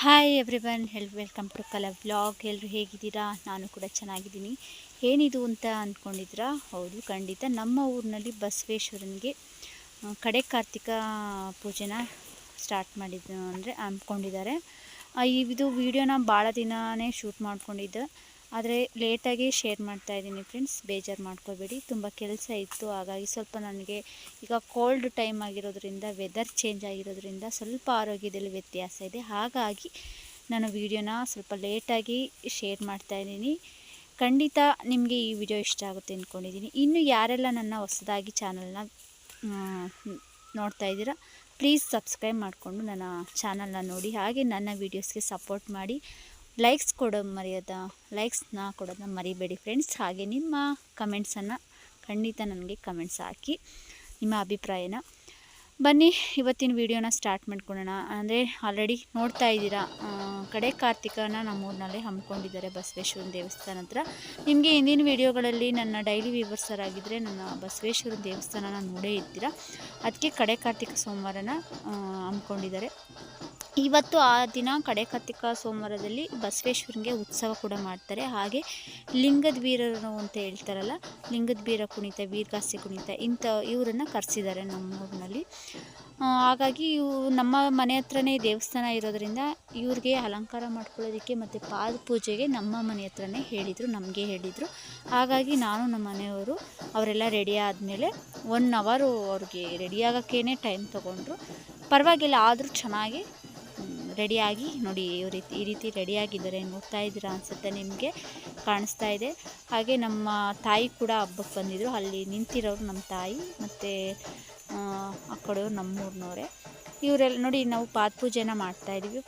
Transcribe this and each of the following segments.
Hi everyone, welcome to ಕಲಾ vlog. ಎಲ್ಲರೂ ಹೇಗಿದ್ದೀರಾ? ನಾನು ಕೂಡ ಚೆನ್ನಾಗಿದ್ದೀನಿ. ಏನಿದು ಅಂತ ಅಂದ್ಕೊಂಡಿದ್ರಾ? ಹೌದು, ಖಂಡಿತ ನಮ್ಮ ಊರಿನಲ್ಲಿ ಬಸವೇಶ್ವರನಿಗೆ ಕಡೆ ಕಾರ್ತಿಕ ಪೂಜೆನ ಸ್ಟಾರ್ಟ್ ಅಂದ್ಕೊಂಡಿದ್ದಾರೆ. ಇದು ವಿಡಿಯೋನ ಭಾಳ ದಿನವೇ ಶೂಟ್ ಮಾಡ್ಕೊಂಡಿದ್ದೆ, ಆದರೆ ಲೇಟಾಗಿ ಶೇರ್ ಮಾಡ್ತಾಯಿದ್ದೀನಿ ಫ್ರೆಂಡ್ಸ್. ಬೇಜಾರು ಮಾಡ್ಕೋಬೇಡಿ, ತುಂಬ ಕೆಲಸ ಇತ್ತು. ಹಾಗಾಗಿ ಸ್ವಲ್ಪ ನನಗೆ ಈಗ ಕೋಲ್ಡ್ ಟೈಮ್ ಆಗಿರೋದ್ರಿಂದ, ವೆದರ್ ಚೇಂಜ್ ಆಗಿರೋದ್ರಿಂದ ಸ್ವಲ್ಪ ಆರೋಗ್ಯದಲ್ಲಿ ವ್ಯತ್ಯಾಸ ಇದೆ. ಹಾಗಾಗಿ ನಾನು ವಿಡಿಯೋನ ಸ್ವಲ್ಪ ಲೇಟಾಗಿ ಶೇರ್ ಮಾಡ್ತಾಯಿದ್ದೀನಿ. ಖಂಡಿತ ನಿಮಗೆ ಈ ವಿಡಿಯೋ ಇಷ್ಟ ಆಗುತ್ತೆ ಅಂದ್ಕೊಂಡಿದ್ದೀನಿ. ಇನ್ನು ಯಾರೆಲ್ಲ ನನ್ನ ಹೊಸದಾಗಿ ಚಾನಲ್ನ ನೋಡ್ತಾ ಇದ್ದೀರಾ, ಪ್ಲೀಸ್ ಸಬ್ಸ್ಕ್ರೈಬ್ ಮಾಡಿಕೊಂಡು ನನ್ನ ಚಾನಲ್ನ ನೋಡಿ. ಹಾಗೆ ನನ್ನ ವೀಡಿಯೋಸ್ಗೆ ಸಪೋರ್ಟ್ ಮಾಡಿ. ಲೈಕ್ಸ್ನ ಕೊಡೋದನ್ನ ಮರಿಬೇಡಿ ಫ್ರೆಂಡ್ಸ್. ಹಾಗೆ ನಿಮ್ಮ ಕಮೆಂಟ್ಸನ್ನು ಖಂಡಿತ ನನಗೆ ಕಮೆಂಟ್ಸ್ ಹಾಕಿ, ನಿಮ್ಮ ಅಭಿಪ್ರಾಯನ. ಬನ್ನಿ ಇವತ್ತಿನ ವಿಡಿಯೋನ ಸ್ಟಾರ್ಟ್ ಮಾಡ್ಕೊಳ್ಳೋಣ. ಅಂದರೆ ಆಲ್ರೆಡಿ ನೋಡ್ತಾ ಇದ್ದೀರಾ, ಕಡೆ ಕಾರ್ತಿಕನ ನಮ್ಮೂರಿನಲ್ಲೇ ಹಮ್ಮಿಕೊಂಡಿದ್ದಾರೆ ಬಸವೇಶ್ವರನ ದೇವಸ್ಥಾನ ಹತ್ರ. ನಿಮಗೆ ಹಿಂದಿನ ವಿಡಿಯೋಗಳಲ್ಲಿ ನನ್ನ ಡೈಲಿ ವ್ಯೂವರ್ಸರ್ ಆಗಿದ್ದರೆ ನನ್ನ ಬಸವೇಶ್ವರನ ದೇವಸ್ಥಾನನ ನೋಡೇ ಇರ್ತೀರ. ಅದಕ್ಕೆ ಕಡೆ ಕಾರ್ತಿಕ ಸೋಮವಾರನ ಹಮ್ಮಿಕೊಂಡಿದ್ದಾರೆ. ಇವತ್ತು ಆ ದಿನ ಕಡೆ ಕಾರ್ತಿಕ ಸೋಮವಾರದಲ್ಲಿ ಬಸವೇಶ್ವರನಿಗೆ ಉತ್ಸವ ಕೂಡ ಮಾಡ್ತಾರೆ. ಹಾಗೆ ಲಿಂಗದ ಬೀರರು ಅಂತ ಹೇಳ್ತಾರಲ್ಲ, ಲಿಂಗದ ಬೀರ ಕುಣಿತ, ವೀರಗಾಸೆ ಕುಣಿತ, ಇವರನ್ನು ಕರೆಸಿದ್ದಾರೆ ನಮ್ಮೂರಿನಲ್ಲಿ. ಹಾಗಾಗಿ ನಮ್ಮ ಮನೆ ಹತ್ರನೇ ದೇವಸ್ಥಾನ ಇರೋದರಿಂದ ಇವ್ರಿಗೆ ಅಲಂಕಾರ ಮಾಡ್ಕೊಳ್ಳೋದಕ್ಕೆ ಮತ್ತು ಪಾದ ಪೂಜೆಗೆ ನಮ್ಮ ಮನೆ ಹತ್ರನೇ ನಮಗೆ ಹೇಳಿದರು. ಹಾಗಾಗಿ ನಾನು ನಮ್ಮ ಮನೆಯವರು ಅವರೆಲ್ಲ ರೆಡಿ ಆದಮೇಲೆ 1 ಅವರ್ ಅವ್ರಿಗೆ ರೆಡಿಯಾಗೋಕ್ಕೇ ಟೈಮ್ ತೊಗೊಂಡ್ರು. ಪರವಾಗಿಲ್ಲ, ಆದರೂ ಚೆನ್ನಾಗಿ ರೆಡಿಯಾಗಿ ನೋಡಿ. ಈ ರೀತಿ ರೆಡಿಯಾಗಿದ್ದಾರೆ, ನೋಡ್ತಾ ಇದ್ದೀರಾ ಅನಿಸುತ್ತೆ, ನಿಮಗೆ ಕಾಣಿಸ್ತಾ ಇದೆ. ಹಾಗೆ ನಮ್ಮ ತಾಯಿ ಕೂಡ ಹಬ್ಬಕ್ಕೆ ಬಂದಿದ್ದರು. ಅಲ್ಲಿ ನಿಂತಿರೋರು ನಮ್ಮ ತಾಯಿ, ಮತ್ತು ಆ ಕಡೆಯವ್ರು ನಮ್ಮೂರಿನವರೇ. ಇವರೆಲ್ಲ ನೋಡಿ, ನಾವು ಪಾದ ಪೂಜೆನ ಮಾಡ್ತಾಯಿದ್ದೀವಿ.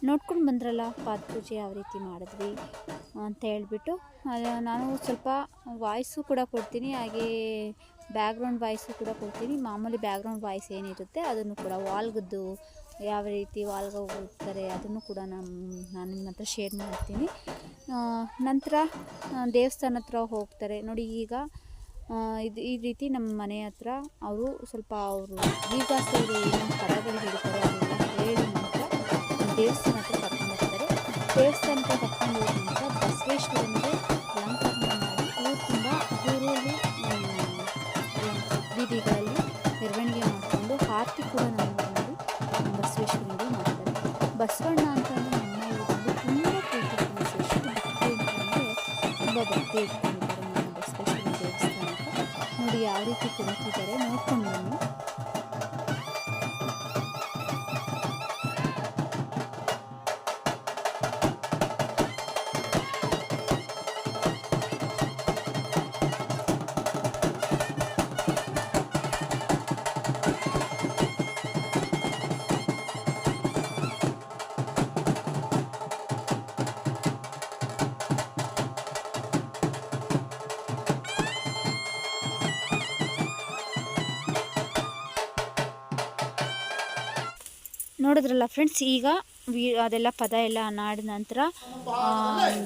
ನೋಡ್ಕೊಂಡು ಬಂದ್ರಲ್ಲ ಪಾದ ಪೂಜೆ ಯಾವ ರೀತಿ ಮಾಡಿದ್ವಿ ಅಂತ ಹೇಳ್ಬಿಟ್ಟು, ನಾನು ಸ್ವಲ್ಪ ವಾಯ್ಸು ಕೂಡ ಕೊಡ್ತೀನಿ, ಹಾಗೆ ಬ್ಯಾಕ್ಗ್ರೌಂಡ್ ವಾಯ್ಸು ಕೂಡ ಕೊಡ್ತೀನಿ. ಮಾಮೂಲಿ ಬ್ಯಾಕ್ಗ್ರೌಂಡ್ ವಾಯ್ಸ್ ಏನಿರುತ್ತೆ ಅದನ್ನು ಕೂಡ, ವಾಲ್ಗದ್ದು ಯಾವ ರೀತಿ ವಾಲ್ಗ ಹೋಗ್ತಾರೆ ಅದನ್ನು ಕೂಡ ನಾನು ನಿಮ್ಮ ಹತ್ರ ಶೇರ್ ಮಾಡ್ತೀನಿ. ನಂತರ ದೇವಸ್ಥಾನ ಹತ್ರ ಹೋಗ್ತಾರೆ ನೋಡಿ. ಈಗ ಈ ರೀತಿ ನಮ್ಮ ಮನೆ ಹತ್ರ ಅವರು ವೀರಗಾಸೆ ಏನೇನು ಪದಗಳು ಹೇಳ್ತಾರೆ ಅದೆಲ್ಲ ಹೇಳಿ ನಂತರ ದೇವಸ್ಥಾನ ಹತ್ರ ಕರ್ಕೊಂಡು ಹೋಗ್ತಾರೆ. ದೇವಸ್ಥಾನಕ್ಕೆ ಕರ್ಕೊಂಡು ಹೋದ ನಂತರ ಬಸವೇಶ್ವರನಿಗೆ ಅಲಂಕಾರ ಮಾಡಿ ಊರಲ್ಲಿ ಬೀದಿಗಳಲ್ಲಿ ಮೆರವಣಿಗೆ ಮಾಡಿಕೊಂಡು ಆರತಿ ಕೂಡ ನಮ್ಮೂರಿನಲ್ಲಿ ಬಸವೇಶ್ವರನಿಗೆ ಮಾಡ್ತಾರೆ. ಬಸವಣ್ಣ ಅಂತಂದರೆ ನಮ್ಮ ಊರಲ್ಲಿ ತುಂಬ ಪ್ರೀತಿ ತುಂಬ ಭಕ್ತಿ ಇಟ್ಕೊಂಡಿದ್ದಾರೆ ನಮ್ಮ ಬಸವೇಶ್ವರ ದೇವಸ್ಥಾನಕ್ಕೆ. ನೋಡಿ ಯಾವ ರೀತಿ ಕುಳಿತಿದ್ದಾರೆ, ನೋಡ್ಕೊಂಡು ಬನ್ನಿ. ನೋಡಿದ್ರಲ್ಲ ಫ್ರೆಂಡ್ಸ್, ಈಗ ಅದೆಲ್ಲ ಪದ ಎಲ್ಲ ನಾಡಿದ ನಂತರ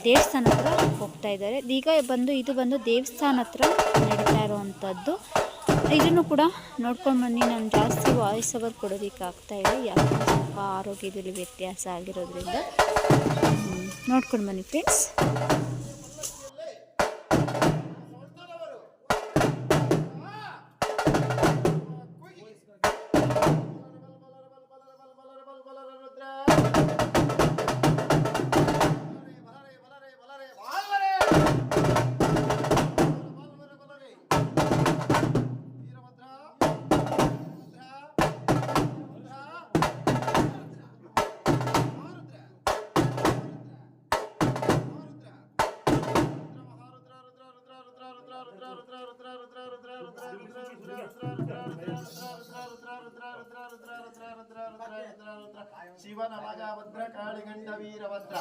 ದೇವಸ್ಥಾನ ಹತ್ರ ಹೋಗ್ತಾ ಇದ್ದಾರೆ. ಈಗ ಇದು ಬಂದು ದೇವಸ್ಥಾನ ಹತ್ರ ನಡೀತಾ ಇರೋವಂಥದ್ದು. ಇದನ್ನು ಕೂಡ ನೋಡ್ಕೊಂಡು ಬನ್ನಿ. ನಾನು ಜಾಸ್ತಿ ವಾಯ್ಸ್ ಓವರ್ ಕೊಡೋದಕ್ಕೆ ಆಗ್ತಾಯಿದೆ, ಯಾಕಂದರೆ ಸ್ವಲ್ಪ ಆರೋಗ್ಯದಲ್ಲಿ ವ್ಯತ್ಯಾಸ ಆಗಿರೋದ್ರಿಂದ. ನೋಡ್ಕೊಂಡು ಬನ್ನಿ ಫ್ರೆಂಡ್ಸ್. ಶಿವನ ಮಗ ಭದ್ರ ಕಾಳಿಗಂಡ ವೀರಭದ್ರ.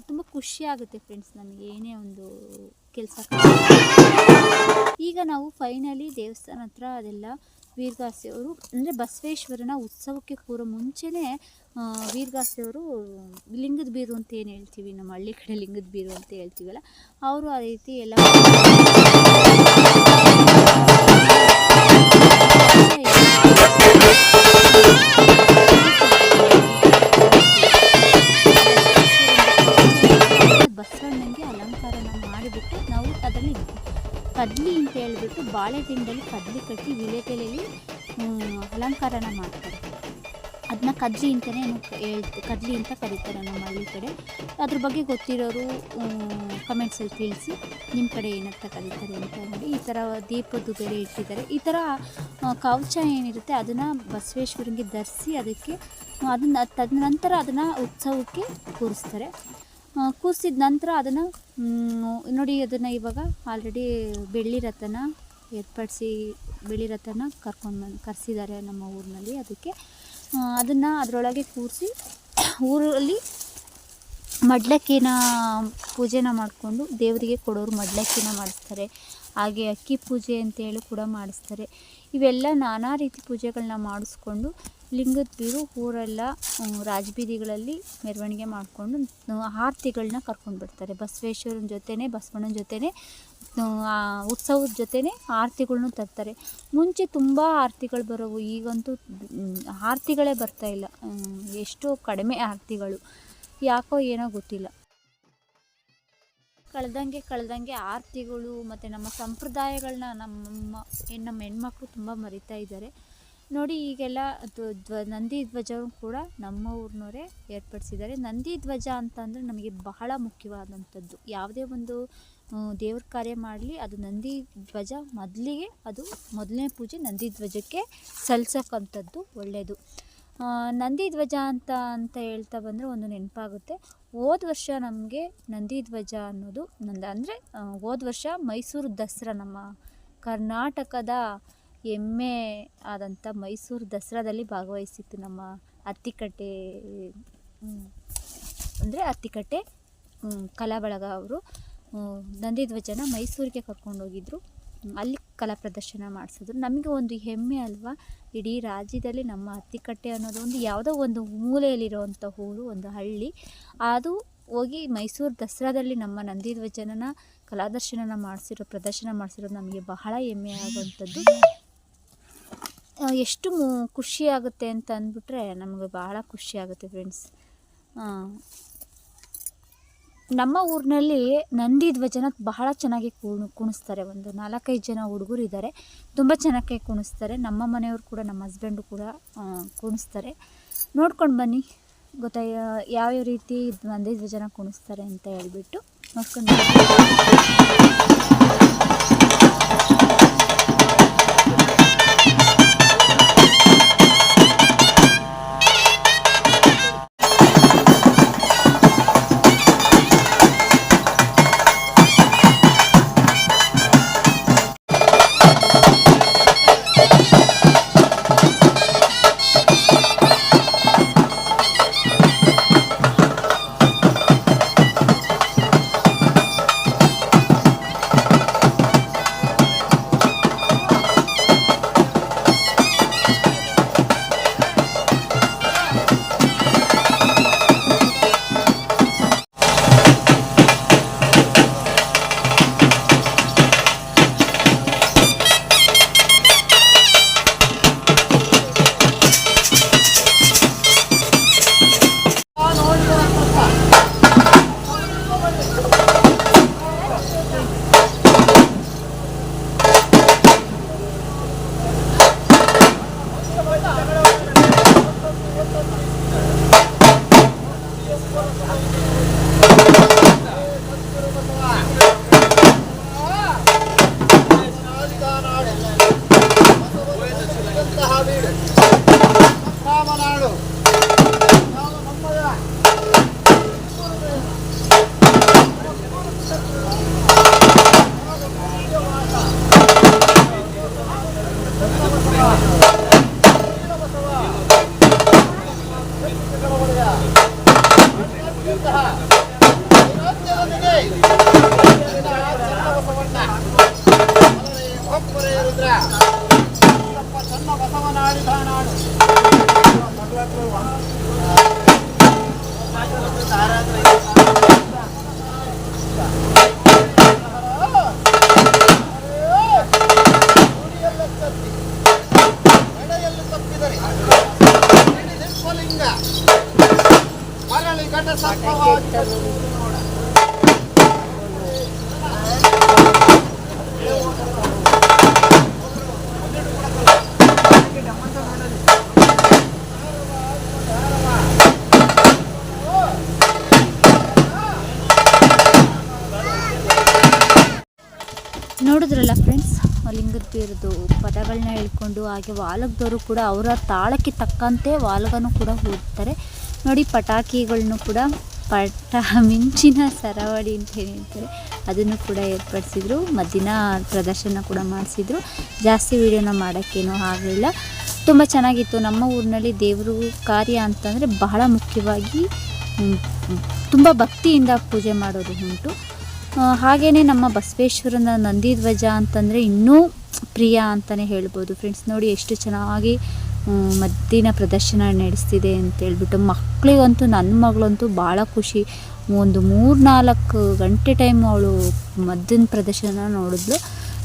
ತುಂಬ ಖುಷಿಯಾಗುತ್ತೆ ಫ್ರೆಂಡ್ಸ್ ನನಗೆ ಏನೇ ಒಂದು ಕೆಲಸ. ಈಗ ನಾವು ಫೈನಲಿ ದೇವಸ್ಥಾನ ಹತ್ರ ಅದೆಲ್ಲ ವೀರಗಾಸೆಯವರು ಅಂದರೆ ಬಸವೇಶ್ವರನ ಉತ್ಸವಕ್ಕೆ ಕೂರೋ ಮುಂಚೆನೇ ವೀರಗಾಸೆಯವರು ಲಿಂಗದ ಬೀರು ಅಂತ ಏನು ಹೇಳ್ತೀವಿ, ನಮ್ಮ ಹಳ್ಳಿ ಕಡೆ ಲಿಂಗದ ಬೀರು ಅಂತ ಹೇಳ್ತೀವಲ್ಲ, ಅವರು ಆ ರೀತಿ ಎಲ್ಲ ಬಸವಣ್ಣನಿಗೆ ಅಲಂಕಾರನ ಮಾಡಿಬಿಟ್ಟು ನಾವು ಅದರಲ್ಲಿ ಕಡ್ಲಿ ಅಂತ ಹೇಳ್ಬಿಟ್ಟು ಬಾಳೆ ದಿಂಡಲ್ಲಿ ಕಡ್ಲಿ ಕಟ್ಟಿ ವಿಳೆದೆಲೆಯಲ್ಲಿ ಅಲಂಕಾರನ ಮಾಡ್ತಾರೆ. ಅದನ್ನ ಕಡ್ಲಿ ಅಂತಲೇ ಕಡ್ಲಿ ಅಂತ ಕರೀತಾರೆ ನಮ್ಮ ಹಳ್ಳಿ ಕಡೆ. ಅದ್ರ ಬಗ್ಗೆ ಗೊತ್ತಿರೋರು ಕಮೆಂಟ್ಸಲ್ಲಿ ತಿಳಿಸಿ, ನಿಮ್ಮ ಕಡೆ ಏನಂತ ಕರೀತಾರೆ ಅಂತ ನೋಡಿ. ಈ ಥರ ದೀಪದ್ದು ಬೇರೆ ಇಟ್ಟಿದ್ದಾರೆ. ಈ ಥರ ಕವಚ ಏನಿರುತ್ತೆ ಅದನ್ನು ಬಸವೇಶ್ವರನಿಗೆ ಧರಿಸಿ ಅದಕ್ಕೆ ತದನಂತರ ಅದನ್ನು ಉತ್ಸವಕ್ಕೆ ಕೂರಿಸ್ತಾರೆ. ಕೂರಿಸಿದ ನಂತರ ಅದನ್ನು ನೋಡಿ, ಅದನ್ನು ಇವಾಗ ಆಲ್ರೆಡಿ ಬೆಳ್ಳಿ ರಥನ ಏರ್ಪಡಿಸಿ ಬೆಳ್ಳಿ ರಥನ ಕರೆಸಿದ್ದಾರೆ ನಮ್ಮ ಊರಿನಲ್ಲಿ. ಅದಕ್ಕೆ ಅದನ್ನು ಅದರೊಳಗೆ ಕೂರಿಸಿ ಊರಲ್ಲಿ ಮಡ್ಲಕ್ಕಿನ ಪೂಜೆನ ಮಾಡಿಕೊಂಡು ದೇವರಿಗೆ ಕೊಡೋರು ಮಡ್ಲಕ್ಕಿನ ಮಾಡಿಸ್ತಾರೆ. ಹಾಗೆ ಅಕ್ಕಿ ಪೂಜೆ ಅಂತೇಳಿ ಕೂಡ ಮಾಡಿಸ್ತಾರೆ. ಇವೆಲ್ಲ ನಾನಾ ರೀತಿ ಪೂಜೆಗಳನ್ನ ಮಾಡಿಸ್ಕೊಂಡು ಲಿಂಗದ ಬೀರು ಊರೆಲ್ಲ ರಾಜಬೀದಿಗಳಲ್ಲಿ ಮೆರವಣಿಗೆ ಮಾಡಿಕೊಂಡು ಆರತಿಗಳನ್ನ ಕರ್ಕೊಂಡು ಬಿಡ್ತಾರೆ. ಬಸವೇಶ್ವರನ ಜೊತೆನೇ ಬಸವಣ್ಣನ ಜೊತೆನೇ ಉತ್ಸವದ ಜೊತೆನೇ ಆರತಿಗಳ್ನೂ ತರ್ತಾರೆ. ಮುಂಚೆ ತುಂಬ ಆರತಿಗಳು ಬರೋವು, ಈಗಂತೂ ಆರತಿಗಳೇ ಬರ್ತಾಯಿಲ್ಲ. ಎಷ್ಟೋ ಕಡಿಮೆ ಆರತಿಗಳು, ಯಾಕೋ ಏನೋ ಗೊತ್ತಿಲ್ಲ. ಕಳೆದಂಗೆ ಆರತಿಗಳು ಮತ್ತು ನಮ್ಮ ಸಂಪ್ರದಾಯಗಳನ್ನ ನಮ್ಮ ಹೆಣ್ಮಕ್ಳು ತುಂಬ ಮರಿತಾ ಇದ್ದಾರೆ ನೋಡಿ. ಈಗೆಲ್ಲ ನಂದಿ ಧ್ವಜ ಕೂಡ ನಮ್ಮ ಊರಿನವರೇ ಏರ್ಪಡಿಸಿದ್ದಾರೆ. ನಂದಿ ಧ್ವಜ ಅಂತಂದರೆ ನಮಗೆ ಬಹಳ ಮುಖ್ಯವಾದಂಥದ್ದು. ಯಾವುದೇ ಒಂದು ದೇವ್ರ ಕಾರ್ಯ ಮಾಡಲಿ ಅದು ನಂದಿ ಧ್ವಜ ಮೊದಲಿಗೆ, ಅದು ಮೊದಲನೇ ಪೂಜೆ ನಂದಿ ಧ್ವಜಕ್ಕೆ ಸಲ್ಲಿಸೋಕ್ಕಂಥದ್ದು ಒಳ್ಳೆಯದು. ನಂದಿ ಧ್ವಜ ಅಂತ ಹೇಳ್ತಾ ಬಂದರೆ ಒಂದು ನೆನಪಾಗುತ್ತೆ. ಹೋದ ವರ್ಷ ನಮಗೆ ನಂದಿ ಧ್ವಜ ಅನ್ನೋದು ಅಂದರೆ ಹೋದ ವರ್ಷ ಮೈಸೂರು ದಸರಾ, ನಮ್ಮ ಕರ್ನಾಟಕದ ಹೆಮ್ಮೆ ಆದಂಥ ಮೈಸೂರು ದಸರಾದಲ್ಲಿ ಭಾಗವಹಿಸಿತ್ತು ನಮ್ಮ ಅತ್ತಿಕಟ್ಟೆ ಅಂದರೆ ಅತ್ತಿಕಟ್ಟೆ ಕಲಾ ಬಳಗ ಅವರು ನಂದಿಧ್ವಜನ ಮೈಸೂರಿಗೆ ಕರ್ಕೊಂಡೋಗಿದ್ರು. ಅಲ್ಲಿ ಕಲಾ ಪ್ರದರ್ಶನ ಮಾಡಿಸಿದ್ರು. ನಮಗೆ ಒಂದು ಹೆಮ್ಮೆ ಅಲ್ವಾ, ಇಡೀ ರಾಜ್ಯದಲ್ಲಿ ನಮ್ಮ ಅತ್ತಿಕಟ್ಟೆ ಅನ್ನೋದು ಒಂದು ಯಾವುದೋ ಒಂದು ಮೂಲೆಯಲ್ಲಿರುವಂಥ ಊರು, ಒಂದು ಹಳ್ಳಿ, ಅದು ಹೋಗಿ ಮೈಸೂರು ದಸರಾದಲ್ಲಿ ನಮ್ಮ ನಂದಿಧ್ವಜನ ಕಲಾದರ್ಶನ ಪ್ರದರ್ಶನ ಮಾಡಿಸಿರೋದು ನಮಗೆ ಬಹಳ ಹೆಮ್ಮೆ ಆಗುವಂಥದ್ದು. ಎಷ್ಟು ಖುಷಿ ಆಗುತ್ತೆ ಅಂತ ಅಂದ್ಬಿಟ್ರೆ ನಮಗೆ ಬಹಳ ಖುಷಿ ಆಗುತ್ತೆ ಫ್ರೆಂಡ್ಸ್. ನಮ್ಮ ಊರಿನಲ್ಲಿ ನಂದಿಧ್ವಜನ ಬಹಳ ಚೆನ್ನಾಗಿ ಕುಣಿಸ್ತಾರೆ. ಒಂದು 4-5 ಜನ ಹುಡುಗರು ಇದ್ದಾರೆ, ತುಂಬ ಚೆನ್ನಾಗಿ ಕುಣಿಸ್ತಾರೆ. ನಮ್ಮ ಮನೆಯವರು ಕೂಡ, ನಮ್ಮ ಹಸ್ಬೆಂಡು ಕೂಡ ಕುಣಿಸ್ತಾರೆ. ನೋಡ್ಕೊಂಡು ಬನ್ನಿ, ಯಾವ್ಯಾವ ರೀತಿ ನಂದಿಧ್ವಜನ ಕುಣಿಸ್ತಾರೆ ಅಂತ ಹೇಳ್ಬಿಟ್ಟು ನೋಡ್ಕೊಂಡು ನೋಡಿದ್ರಲ್ಲ ಫ್ರೆಂಡ್ಸ್, ಲಿಂಗದ ಬೀರದು ಪದಗಳನ್ನ ಹೇಳ್ಕೊಂಡು, ಹಾಗೆ ವಾಲಕದವರು ಕೂಡ ಅವರ ತಾಳಕ್ಕೆ ತಕ್ಕಂತೆ ವಾಲಗನೂ ಕೂಡ ಓದ್ತಾರೆ ನೋಡಿ. ಪಟಾಕಿಗಳನ್ನು ಕೂಡ ಮಿಂಚಿನ ಸರವಳಿ ಅಂತ ಹೇಳ್ತಾರೆ, ಅದನ್ನು ಕೂಡ ಏರ್ಪಡಿಸಿದ್ರು. ಮದ್ದಿನ ಪ್ರದರ್ಶನ ಕೂಡ ಮಾಡಿಸಿದ್ರು. ಜಾಸ್ತಿ ವಿಡಿಯೋನ ಮಾಡೋಕ್ಕೇನೂ ಆಗಲಿಲ್ಲ, ತುಂಬ ಚೆನ್ನಾಗಿತ್ತು. ನಮ್ಮ ಊರಿನಲ್ಲಿ ದೇವರು ಕಾರ್ಯ ಅಂತಂದರೆ ಬಹಳ ಮುಖ್ಯವಾಗಿ ತುಂಬ ಭಕ್ತಿಯಿಂದ ಪೂಜೆ ಮಾಡೋದು ಉಂಟು. ಹಾಗೆಯೇ ನಮ್ಮ ಬಸವೇಶ್ವರನ ನಂದಿಧ್ವಜ ಅಂತಂದರೆ ಇನ್ನೂ ಪ್ರಿಯ ಅಂತಲೇ ಹೇಳ್ಬೋದು ಫ್ರೆಂಡ್ಸ್. ನೋಡಿ ಎಷ್ಟು ಚೆನ್ನಾಗಿ ಮದ್ದಿನ ಪ್ರದರ್ಶನ ನಡೆಸ್ತಿದೆ ಅಂತೇಳ್ಬಿಟ್ಟು. ಮಕ್ಕಳಿಗಂತೂ, ನನ್ನ ಮಗಳಂತೂ ಭಾಳ ಖುಷಿ. ಒಂದು 3-4 ಗಂಟೆ ಟೈಮ್ ಅವಳು ಮದ್ದಿನ ಪ್ರದರ್ಶನ ನೋಡಿದ್ಲು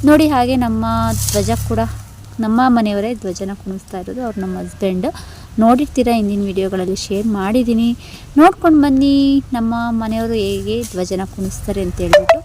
ನೋಡಿ. ಹಾಗೆ ನಮ್ಮ ಧ್ವಜ ಕೂಡ ನಮ್ಮ ಮನೆಯವರೇ ಧ್ವಜನ ಕುಣಿಸ್ತಾ ಇರೋದು, ಅವ್ರು ನಮ್ಮ ಹಸ್ಬೆಂಡ್. ನೋಡಿರ್ತೀರ, ಹಿಂದಿನ ವಿಡಿಯೋಗಳಲ್ಲಿ ಶೇರ್ ಮಾಡಿದ್ದೀನಿ, ನೋಡ್ಕೊಂಡು ಬನ್ನಿ ನಮ್ಮ ಮನೆಯವರು ಹೇಗೆ ಧ್ವಜನ ಕುಣಿಸ್ತಾರೆ ಅಂತೇಳ್ಬಿಟ್ಟು.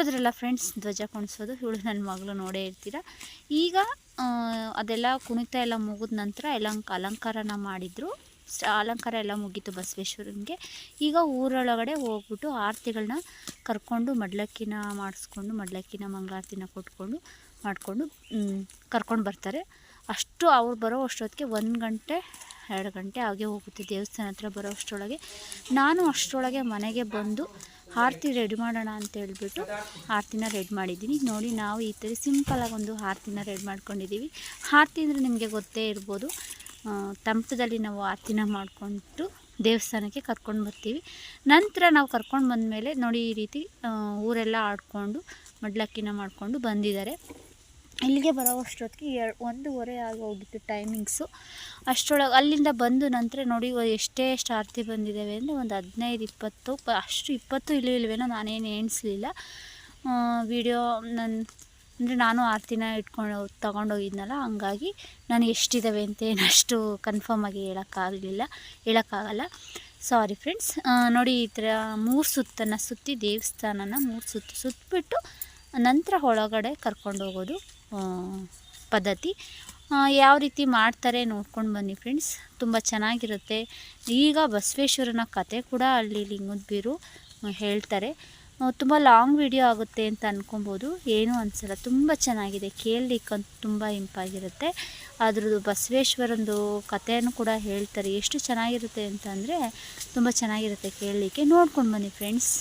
ನೋಡಿದ್ರಲ್ಲ ಫ್ರೆಂಡ್ಸ್, ಧ್ವಜ ಕುಣಿಸೋದು. ಇವಳು ನನ್ನ ಮಗಳು ನೋಡೇ ಇರ್ತೀರ. ಈಗ ಅದೆಲ್ಲ ಕುಣಿತ ಎಲ್ಲ ಮುಗಿದ ನಂತರ ಎಲ್ಲ ಅಲಂಕಾರನ ಮಾಡಿದರು. ಅಲಂಕಾರ ಎಲ್ಲ ಮುಗೀತು ಬಸವೇಶ್ವರನಿಗೆ. ಈಗ ಊರೊಳಗಡೆ ಹೋಗ್ಬಿಟ್ಟು ಆರತಿಗಳನ್ನ ಕರ್ಕೊಂಡು ಮಡ್ಲಕ್ಕಿನ ಮಾಡಿಸ್ಕೊಂಡು, ಮಡ್ಲಕ್ಕಿನ ಮಂಗಳಾರತಿನ ಮಾಡಿಕೊಂಡು ಕರ್ಕೊಂಡು ಬರ್ತಾರೆ. ಅಷ್ಟು ಅವ್ರು ಬರೋ ಅಷ್ಟೊತ್ತಿಗೆ 1 ಗಂಟೆ 2 ಗಂಟೆ ಆಗೇ ಹೋಗುತ್ತೆ ದೇವಸ್ಥಾನ ಹತ್ರ ಬರೋ ಅಷ್ಟರೊಳಗೆ. ನಾನು ಅಷ್ಟರೊಳಗೆ ಮನೆಗೆ ಬಂದು ಆರತಿ ರೆಡಿ ಮಾಡೋಣ ಅಂತ ಹೇಳ್ಬಿಟ್ಟು ಆರತಿನ ರೆಡಿ ಮಾಡಿದ್ದೀನಿ. ನೋಡಿ, ನಾವು ಈ ಥರ ಸಿಂಪಲಾಗಿ ಒಂದು ಆರತಿನ ರೆಡಿ ಮಾಡ್ಕೊಂಡಿದ್ದೀವಿ. ಆರತಿ ಅಂದರೆ ನಿಮಗೆ ಗೊತ್ತೇ ಇರ್ಬೋದು, ತಮಟದಲ್ಲಿ ನಾವು ಆರತಿನ ಮಾಡಿಕೊಂಡು ದೇವಸ್ಥಾನಕ್ಕೆ ಕರ್ಕೊಂಡು ಬರ್ತೀವಿ. ನಂತರ ನಾವು ಕರ್ಕೊಂಡು ಬಂದಮೇಲೆ ನೋಡಿ, ಈ ರೀತಿ ಊರೆಲ್ಲ ಆಡಿಕೊಂಡು ಮಡ್ಲಕ್ಕಿನ ಮಾಡಿಕೊಂಡು ಬಂದಿದ್ದಾರೆ. ಇಲ್ಲಿಗೆ ಬರೋ ಅಷ್ಟೊತ್ತಿಗೆ 1:30 ಆಗೋಗಿತ್ತು ಟೈಮಿಂಗ್ಸು. ಅಷ್ಟರೊಳಗೆ ಅಲ್ಲಿಂದ ಬಂದು ನಂತರ ನೋಡಿ ಎಷ್ಟು ಆರತಿ ಬಂದಿದ್ದಾವೆ ಅಂದರೆ ಒಂದು 15-20 ಅಷ್ಟು 20 ಇಲ್ವೇನೋ, ನಾನೇನು ಎಣಿಸ್ಲಿಲ್ಲ. ವಿಡಿಯೋ ಅಂದರೆ ನಾನು ಆರತಿನ ತೊಗೊಂಡೋಗಿದ್ನಲ್ಲ, ಹಂಗಾಗಿ ನನಗೆ ಎಷ್ಟಿದ್ದಾವೆ ಅಂತ ಅಷ್ಟು ಕನ್ಫರ್ಮಾಗಿ ಹೇಳೋಕ್ಕಾಗಲ್ಲ. Sorry friends. ನೋಡಿ, ಈ ಥರ 3 ಸುತ್ತನ್ನು ಸುತ್ತಿ ದೇವಸ್ಥಾನನ 3 ಸುತ್ತು ಸುತ್ತಿಬಿಟ್ಟು ನಂತರ ಒಳಗಡೆ ಕರ್ಕೊಂಡು ಹೋಗೋದು ಪದ್ಧತಿ. ಯಾವ ರೀತಿ ಮಾಡ್ತಾರೆ ನೋಡ್ಕೊಂಡು ಬನ್ನಿ ಫ್ರೆಂಡ್ಸ್, ತುಂಬ ಚೆನ್ನಾಗಿರುತ್ತೆ. ಈಗ ಬಸವೇಶ್ವರನ ಕತೆ ಕೂಡ ಅಲ್ಲಿ ಲಿಂಗದ ಬೀರು ಹೇಳ್ತಾರೆ. ತುಂಬ ಲಾಂಗ್ ವಿಡಿಯೋ ಆಗುತ್ತೆ ಅಂತ ಅಂದ್ಕೊಬೋದು, ಏನೂ ಅನಿಸಲ್ಲ. ತುಂಬ ಚೆನ್ನಾಗಿದೆ, ಕೇಳಲಿಕ್ಕಂತೂ ತುಂಬ ಇಂಪಾಗಿರುತ್ತೆ. ಅದ್ರದ್ದು ಬಸವೇಶ್ವರಂದು ಕಥೆಯನ್ನು ಕೂಡ ಹೇಳ್ತಾರೆ. ಎಷ್ಟು ಚೆನ್ನಾಗಿರುತ್ತೆ ಅಂತಂದರೆ ತುಂಬ ಚೆನ್ನಾಗಿರುತ್ತೆ ಕೇಳಲಿಕ್ಕೆ. ನೋಡ್ಕೊಂಡು ಬನ್ನಿ ಫ್ರೆಂಡ್ಸ್.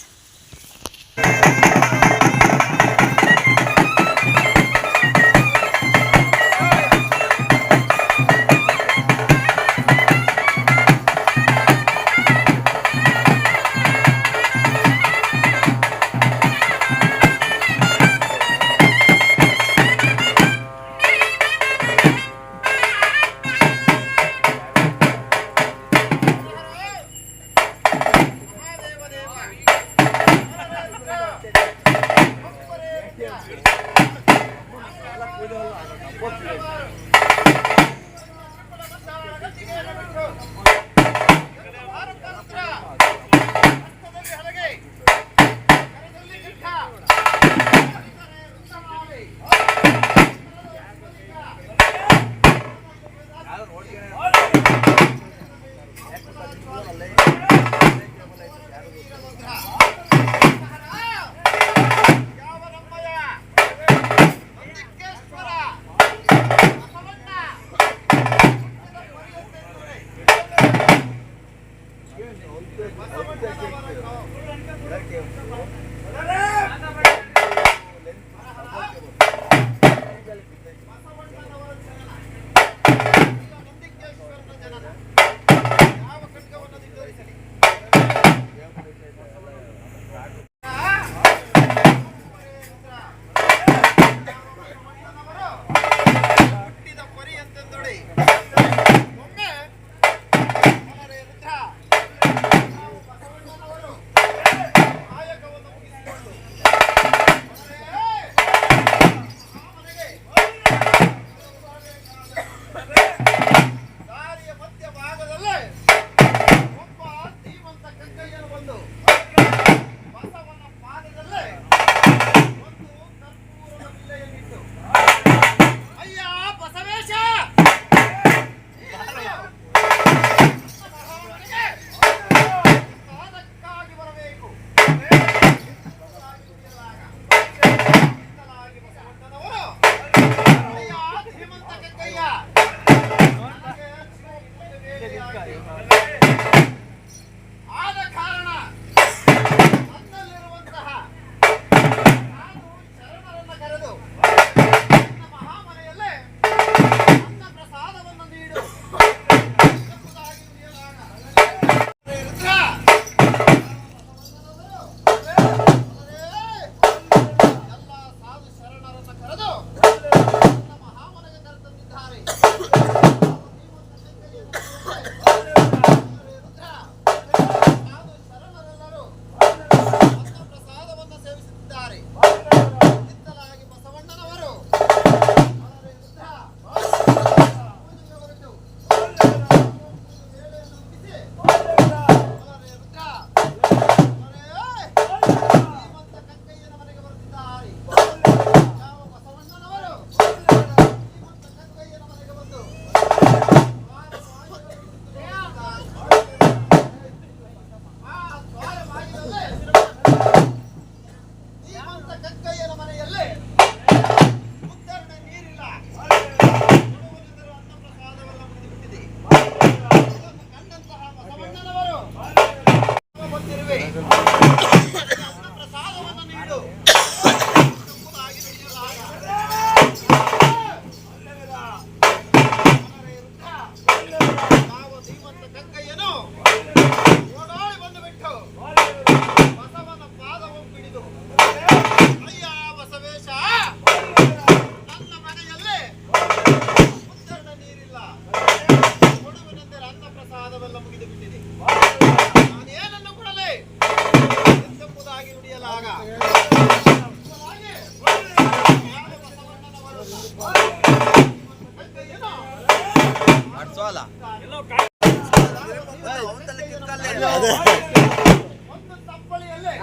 ಒಂದು ತಪ್ಪಳಿಯಲ್ಲೇ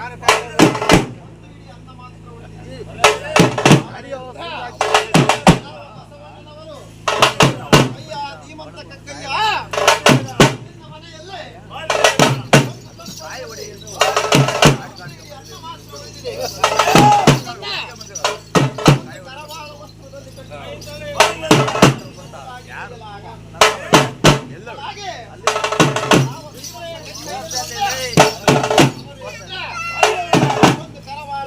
ಬಸವಣ್ಣನವರು ಅಯ್ಯ ಧೀಮಂತ ಕಕ್ಕಯ್ಯ ನಿನ್ನ ಮನೆಯಲ್ಲೇ ಅನ್ನ ಮಾಡಿಕೊಳ್ಳುತ್ತಿದೆ. ಕರವಾಳ ವಸ್ತ್ರದಲ್ಲಿ ಕಟ್ಟಿಕೊಂಡಿದ್ದಾರೆ. ಹಾಗೆ ನಾವು ಶಿವನೇ ಒಂದು ಕರವಾಳ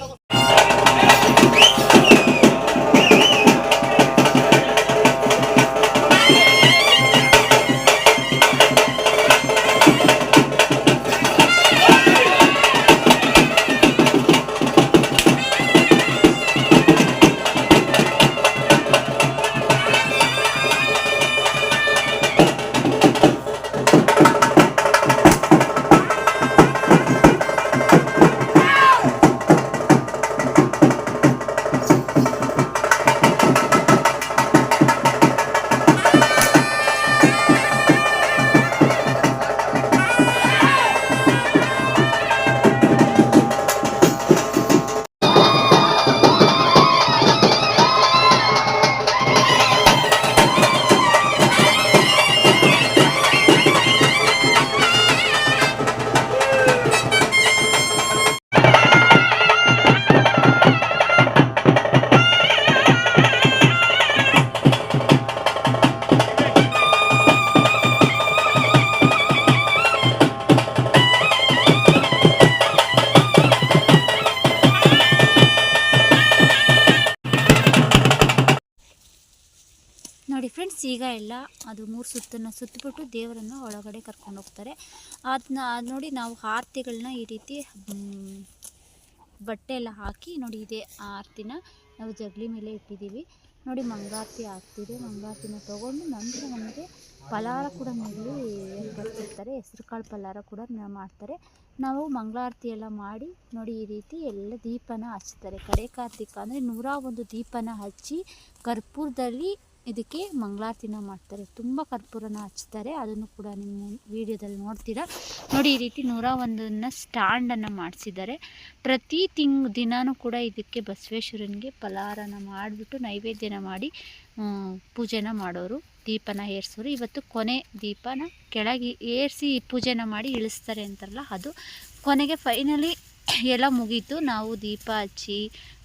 ನೋಡಿ ಫ್ರೆಂಡ್ಸ್, ಈಗ ಎಲ್ಲ ಅದು 3 ಸುತ್ತನ್ನು ಸುತ್ತಬಿಟ್ಟು ದೇವರನ್ನು ಒಳಗಡೆ ಕರ್ಕೊಂಡು ಹೋಗ್ತಾರೆ. ಅದನ್ನ ನೋಡಿ ನಾವು ಆರತಿಗಳನ್ನ ಈ ರೀತಿ ಬಟ್ಟೆ ಎಲ್ಲ ಹಾಕಿ ನೋಡಿ ಇದೇ ಆರತಿನ ನಾವು ಜಗಲಿ ಮೇಲೆ ಇಟ್ಟಿದ್ದೀವಿ. ನೋಡಿ ಮಂಗಳಾರತಿ ಆಗ್ತಿದೆ. ಮಂಗಳಾರತಿನ ತೊಗೊಂಡು ನಂತರ ನಮಗೆ ಫಲಾರ ಕೂಡ ಇಲ್ಲಿ ಬರ್ತಿರ್ತಾರೆ. ಹೆಸರು ಕಾಳು ಫಲಾರ ಕೂಡ ಮಾಡ್ತಾರೆ. ನಾವು ಮಂಗಳಾರತಿ ಎಲ್ಲ ಮಾಡಿ ನೋಡಿ ಈ ರೀತಿ ಎಲ್ಲ ದೀಪನ ಹಚ್ತಾರೆ. ಕಡೆ ಕಾರ್ತಿಕ ಅಂದರೆ 101 ದೀಪನ ಹಚ್ಚಿ ಕರ್ಪೂರದಲ್ಲಿ ಇದಕ್ಕೆ ಮಂಗಳಾರತಿನ ಮಾಡ್ತಾರೆ. ತುಂಬ ಕರ್ಪೂರನ ಹಚ್ತಾರೆ. ಅದನ್ನು ಕೂಡ ನಿಮ್ಮ ವಿಡಿಯೋದಲ್ಲಿ ನೋಡ್ತೀರಾ. ನೋಡಿ ಈ ರೀತಿ 101 ಸ್ಟ್ಯಾಂಡನ್ನು ಮಾಡಿಸಿದ್ದಾರೆ. ಪ್ರತಿ ದಿನಾನೂ ಕೂಡ ಇದಕ್ಕೆ ಬಸವೇಶ್ವರನಿಗೆ ಫಲಾರನ ಮಾಡಿಬಿಟ್ಟು ನೈವೇದ್ಯನ ಮಾಡಿ ಪೂಜೆನ ಮಾಡೋರು, ದೀಪನ ಏರಿಸೋರು. ಇವತ್ತು ಕೊನೆ ದೀಪನ ಕೆಳಗೆ ಏರಿಸಿ ಪೂಜೆನ ಮಾಡಿ ಇಳಿಸ್ತಾರೆ ಅಂತಾರಲ್ಲ, ಅದು ಕೊನೆಗೆ ಫೈನಲಿ ಎಲ್ಲ ಮುಗೀತು. ನಾವು ದೀಪ ಹಚ್ಚಿ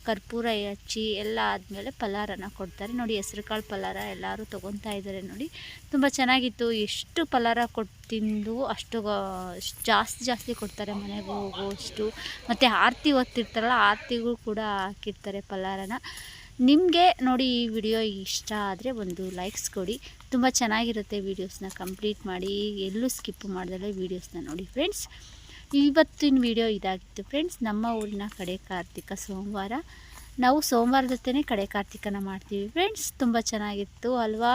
ಕರ್ಪೂರ ಹಚ್ಚಿ ಎಲ್ಲ ಆದಮೇಲೆ ಫಲಾರನ ಕೊಡ್ತಾರೆ. ನೋಡಿ ಹೆಸರು ಕಾಳು ಫಲಾರ ಎಲ್ಲರೂ ತೊಗೊತಾ ಇದ್ದಾರೆ. ನೋಡಿ ತುಂಬ ಚೆನ್ನಾಗಿತ್ತು. ಎಷ್ಟು ಫಲಾರ ಕೊಟ್ಟು ತಿಂದು ಅಷ್ಟು ಜಾಸ್ತಿ ಕೊಡ್ತಾರೆ ಮನೆಗೆ ಹೋಗುವಷ್ಟು. ಮತ್ತು ಆರತಿ ಹೊತ್ತಿರ್ತಾರಲ್ಲ, ಆರತಿಗೂ ಕೂಡ ಹಾಕಿರ್ತಾರೆ ಫಲಾರನ. ನಿಮಗೆ ನೋಡಿ ಈ ವಿಡಿಯೋ ಇಷ್ಟ ಆದರೆ ಒಂದು ಲೈಕ್ಸ್ ಕೊಡಿ. ತುಂಬ ಚೆನ್ನಾಗಿರುತ್ತೆ. ವೀಡಿಯೋಸ್ನ ಕಂಪ್ಲೀಟ್ ಮಾಡಿ, ಎಲ್ಲೂ ಸ್ಕಿಪ್ ಮಾಡ್ದಲೇ ವೀಡಿಯೋಸ್ನ ನೋಡಿ ಫ್ರೆಂಡ್ಸ್. ಇವತ್ತಿನ ವಿಡಿಯೋ ಇದಾಗಿತ್ತು ಫ್ರೆಂಡ್ಸ್. ನಮ್ಮ ಊರಿನ ಕಡೆ ಕಾರ್ತಿಕ ಸೋಮವಾರ. ನಾವು ಸೋಮವಾರದತ್ತೇ ಕಡೆ ಕಾರ್ತಿಕನ ಮಾಡ್ತೀವಿ ಫ್ರೆಂಡ್ಸ್. ತುಂಬ ಚೆನ್ನಾಗಿತ್ತು ಅಲ್ವಾ?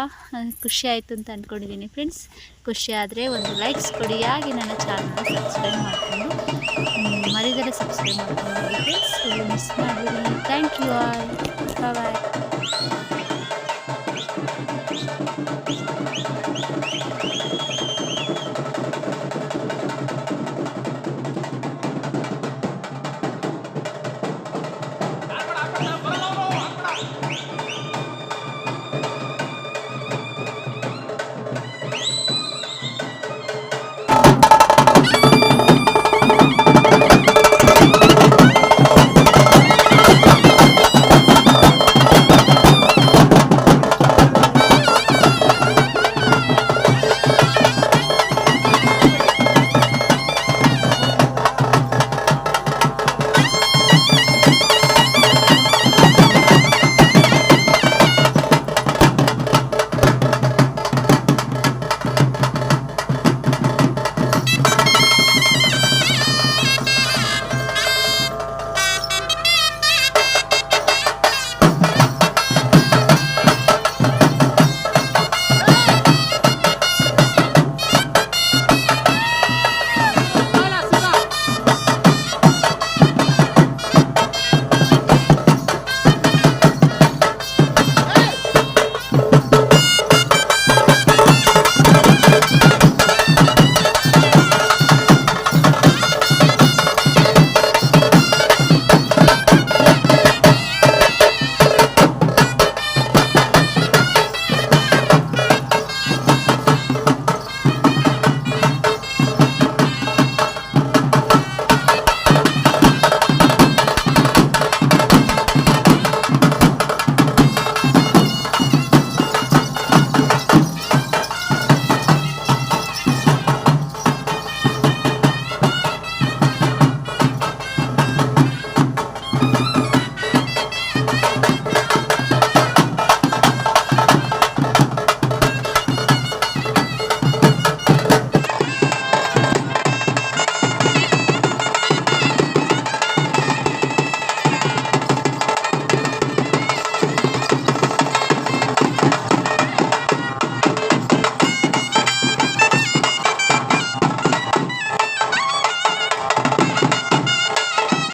ಖುಷಿ ಆಯಿತು ಅಂತ ಅಂದ್ಕೊಂಡಿದ್ದೀನಿ ಫ್ರೆಂಡ್ಸ್. ಖುಷಿ ಆದರೆ ಒಂದು ಲೈಕ್ಸ್ ಕೊಡಿ. ಹಾಗೆ ನನ್ನ ಚಾನಲ್ನ ಸಬ್ಸ್ಕ್ರೈಬ್ ಮಾಡಿಕೊಂಡು ಮರಿದಲ್ಲೇ ಸಬ್ಸ್ಕ್ರೈಬ್ ಮಾಡ್ಕೊಂಡು ಫ್ರೆಂಡ್ಸ್. ಮಿಸ್ ಮಾಡಿದ್ದೀನಿ. Thank you all. ಬಾಯ್.